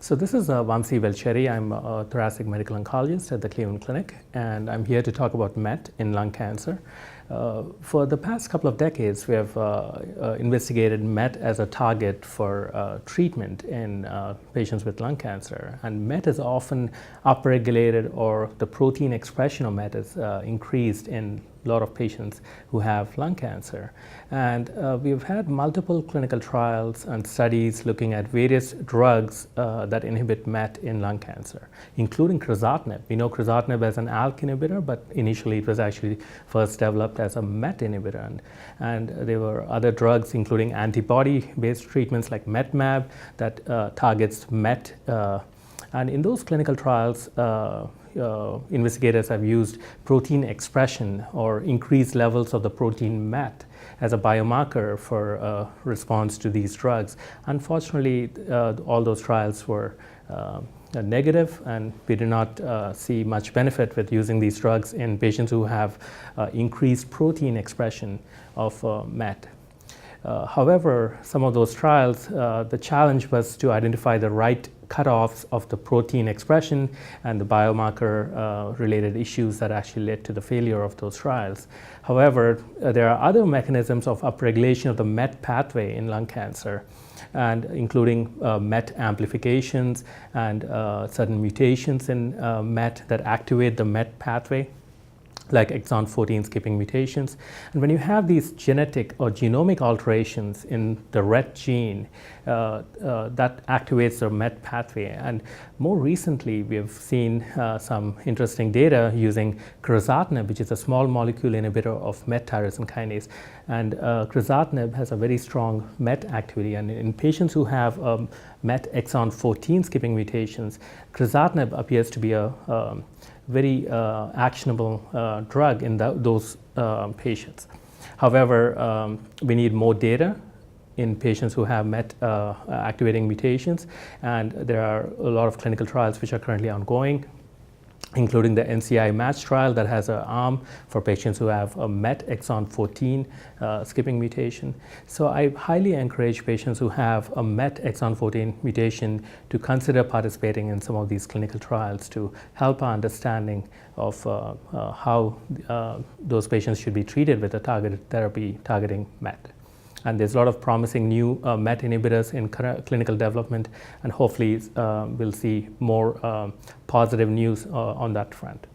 So this is Vamsidhar Velcheti. I'm a thoracic medical oncologist at the Cleveland Clinic, and I'm here to talk about MET in lung cancer. For the past couple of decades, we have investigated MET as a target for treatment in patients with lung cancer. And MET is often upregulated, or the protein expression of MET is increased in a lot of patients who have lung cancer. And we've had multiple clinical trials and studies looking at various drugs that inhibit MET in lung cancer, including crizotinib. We know crizotinib as an ALK inhibitor, but initially it was actually first developed as a MET inhibitor. And there were other drugs, including antibody-based treatments like METmab that targets MET. And in those clinical trials, investigators have used protein expression or increased levels of the protein MET as a biomarker for response to these drugs. Unfortunately, all those trials were negative, and we did not see much benefit with using these drugs in patients who have increased protein expression of MET. However, some of those trials, the challenge was to identify the right cutoffs of the protein expression and the biomarker related issues that actually led to the failure of those trials. However, there are other mechanisms of upregulation of the MET pathway in lung cancer, and including MET amplifications and certain mutations in MET that activate the MET pathway, like exon 14 skipping mutations. And when you have these genetic or genomic alterations in the RET gene, that activates the MET pathway. And more recently, we have seen some interesting data using crizotinib, which is a small molecule inhibitor of MET tyrosine kinase. And crizotinib has a very strong MET activity. And in patients who have MET exon 14 skipping mutations, crizotinib appears to be a very actionable drug in those patients. However, we need more data in patients who have MET activating mutations, and there are a lot of clinical trials which are currently ongoing, including the NCI MATCH trial that has an arm for patients who have a MET exon 14 skipping mutation. So I highly encourage patients who have a MET exon 14 mutation to consider participating in some of these clinical trials to help our understanding of how those patients should be treated with a targeted therapy targeting MET. And there's a lot of promising new MET inhibitors in clinical development, and hopefully we'll see more positive news on that front.